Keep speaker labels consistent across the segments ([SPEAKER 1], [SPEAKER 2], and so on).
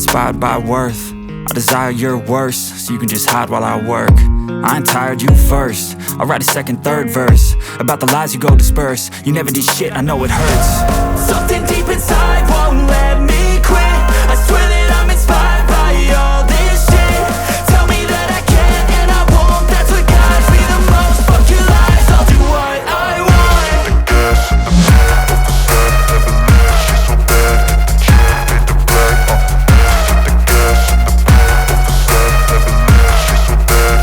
[SPEAKER 1] inspired by worth. I desire your worst, so you can just hide while I work. I ain't tired, you first. I'll write a second, third verse about the lies you go disperse. You never did shit, I know it hurts.
[SPEAKER 2] Something deep inside won't let me quit. I swear that I'm inspired by all this shit. Tell me that I can't and I won't. That's what guides me the most. Fuck your lies, I'll do what I want.
[SPEAKER 3] The gas in the back of the set, never leave. She's so bad that the chick made the black. The gas in the back of the set, never leave. She's so bad that the chick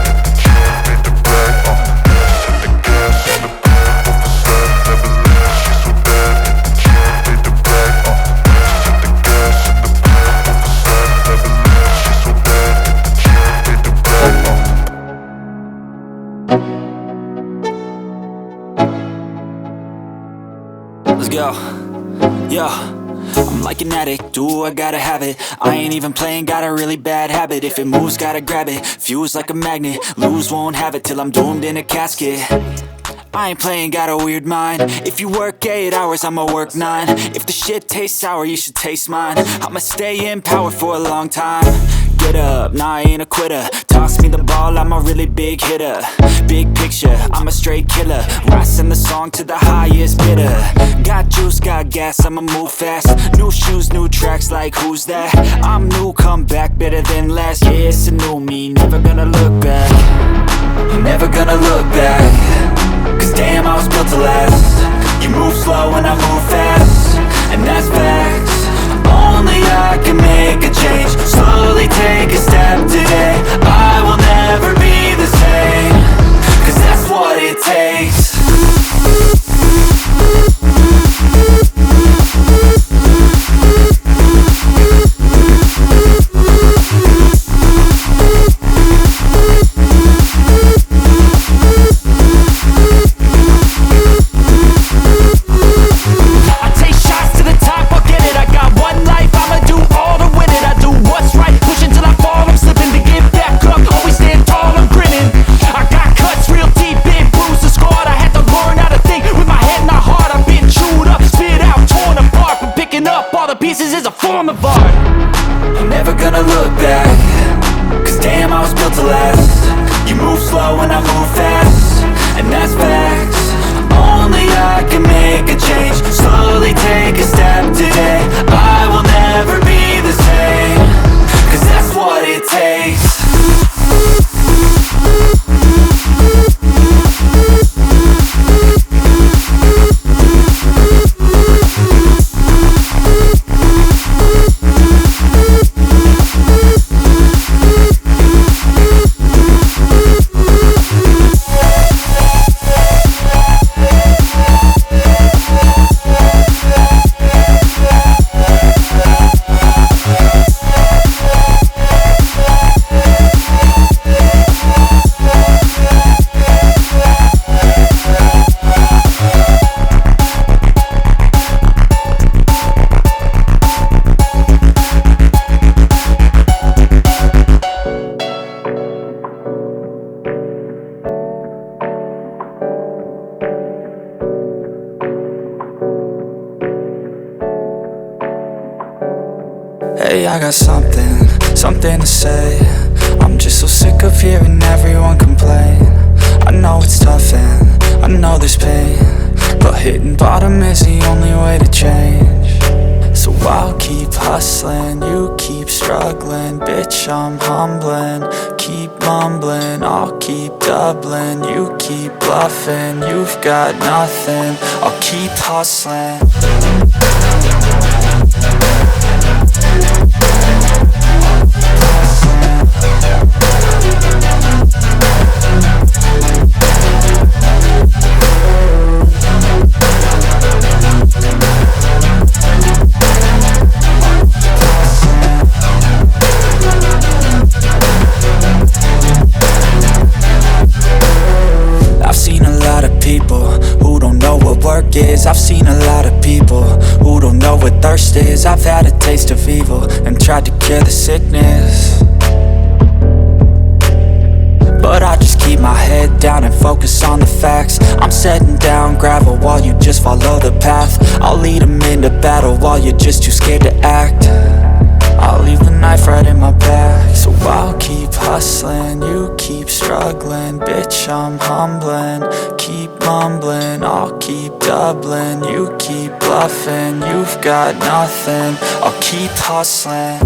[SPEAKER 3] made the black. The gas in the back of the set, never leave. She's so bad that the chick made the black. The gas in the back of the set, never leave. She's so bad that the chick made the black.
[SPEAKER 1] Let's go. Yo, I'm like an addict, ooh, I gotta have it. I ain't even playing, got a really bad habit. If it moves, gotta grab it, fuse like a magnet. Lose, won't have it till I'm doomed in a casket. I ain't playing, got a weird mind. If you work 8 hours, I'ma work 9. If the shit tastes sour, you should taste mine. I'ma stay in power for a long time. Get up, nah, I ain't a quitter. Toss me the ball, I'm a really big hitter. Big picture, I'm a straight killer. Rising the song to the highest bidder. Got juice, got gas, I'ma move fast. New shoes, new tracks, like who's that? I'm new, come back, better than last. Yeah, it's a new me, never gonna look back. I'm never gonna look back. Cause damn, I was built to last. You move slow and I move fast, and that's facts. Only I can make a change. Slowly take a step today. I will never be the same. Cause that's what it takes. Pieces is a form of art. I'm never gonna look back. Cause damn, I was built to last. You move slow and I move fast, and that's facts. Only I can make a change. Slowly take a step today. I will never be the same. Cause that's what it takes. Hey, I got something to say. I'm just so sick of hearing everyone complain. I know it's tough and I know there's pain, but hitting bottom is the only way to change. So I'll keep hustling, you keep struggling. Bitch, I'm humbling, keep mumbling. I'll keep doubling, you keep bluffing. You've got nothing, I'll keep hustling. I've seen a lot of people who don't know what thirst is. I've had a taste of evil and tried to cure the sickness, but I just keep my head down and focus on the facts. I'm setting down gravel while you just follow the path. I'll lead them into battle while you're just too scared to act. I'll leave the knife right in my back. So I'll keep hustling, you keep struggling. Bitch, I'm humbling, keep mumbling. I'll keep doubling, you keep bluffing. You've got nothing, I'll keep hustling.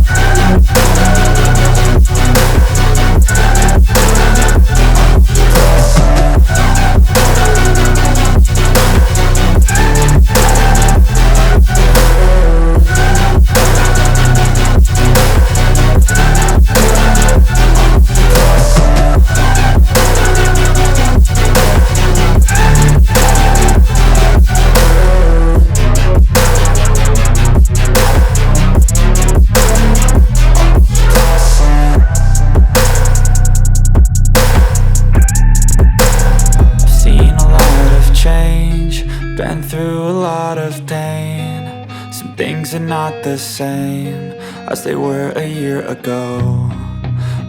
[SPEAKER 1] Been through a lot of pain. Some things are not the same as they were a year ago,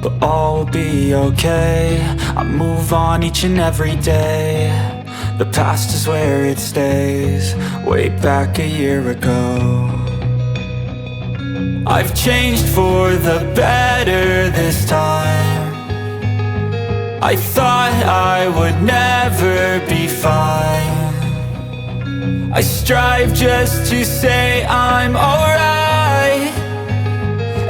[SPEAKER 1] but all will be okay. I move on each and every day. The past is where it stays, way back a year ago. I've changed for the better this time. I thought I would never be fine. I strive just to say I'm alright,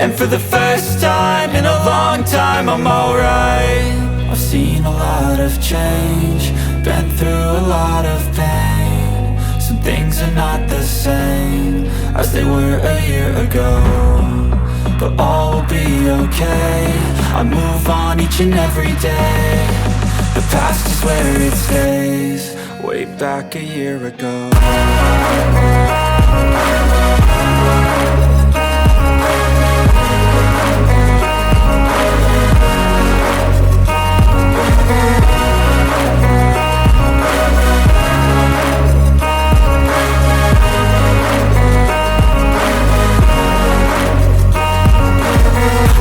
[SPEAKER 1] and for the first time in a long time I'm alright. I've seen a lot of change, been through a lot of pain. Some things are not the same as they were a year ago, but all will be okay. I move on each and every day. The past is where it stays, way back a year ago.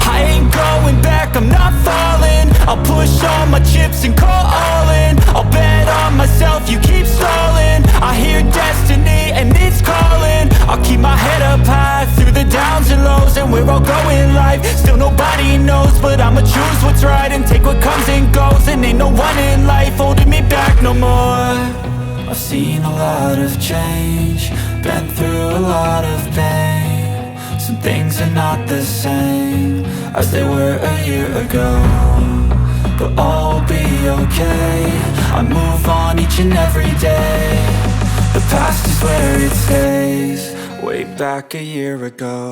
[SPEAKER 1] I ain't going back, I'm not falling. I'll push all my chips and call all in. I'll bet on myself, you keep stalling. I hear destiny and it's calling. I'll keep my head up high through the downs and lows, and where I'll go in life still nobody knows, but I'ma choose what's right and take what comes and goes. And ain't no one in life holding me back no more. I've seen a lot of change, been through a lot of pain. Some things are not the same as they were a year ago, but all will be okay. I move on each and every day. The past is where it stays, way back a year ago.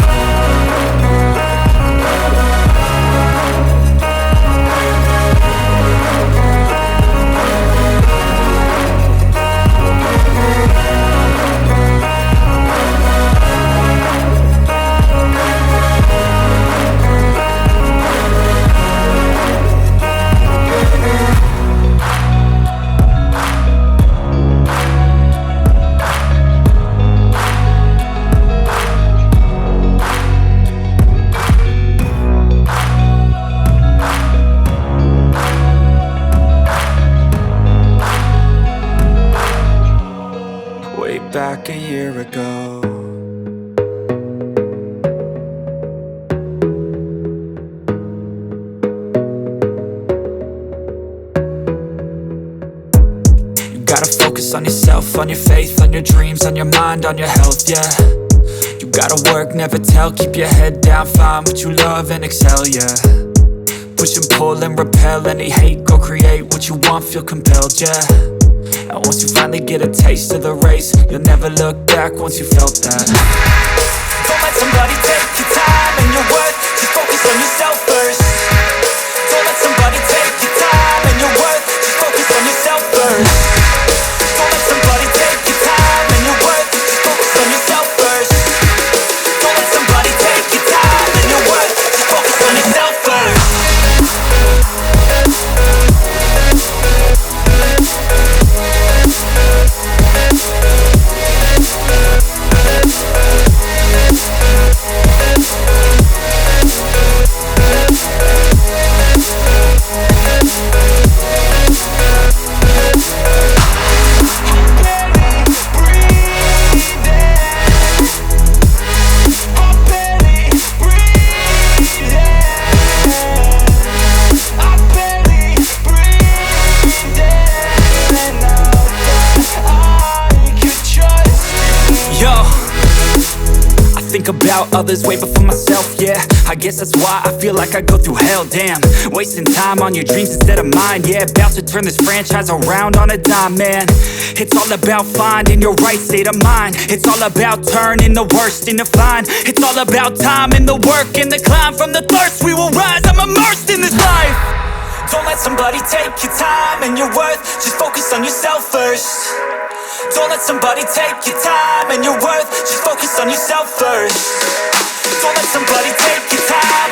[SPEAKER 1] Back a year ago. You gotta focus on yourself, on your faith, on your dreams, on your mind, on your health, yeah. You gotta work, never tell, keep your head down, find what you love and excel, yeah. Push and pull and repel any hate, go create what you want, feel compelled, yeah. And once you finally get a taste of the race, you'll never look back once you felt that. Don't let somebody take your time and your worth, just focus on yourself first. Don't let somebody take your time and your worth, just focus on yourself first. Don't let somebody take your time and your worth, just focus on yourself first. Don't let somebody take your time and your worth, just focus on yourself first. think about others way before myself, yeah. I guess that's why I feel like I go through hell, damn. Wasting time on your dreams instead of mine, yeah. About to turn this franchise around on a dime, man. It's all about finding your right state of mind. It's all about turning the worst into fine. It's all about time and the work and the climb. From the thirst we will rise, I'm immersed in this life. Don't let somebody take your time and your worth. Just focus on yourself first. Don't let somebody take your time and your worth. Just focus on yourself first. Don't let somebody take your time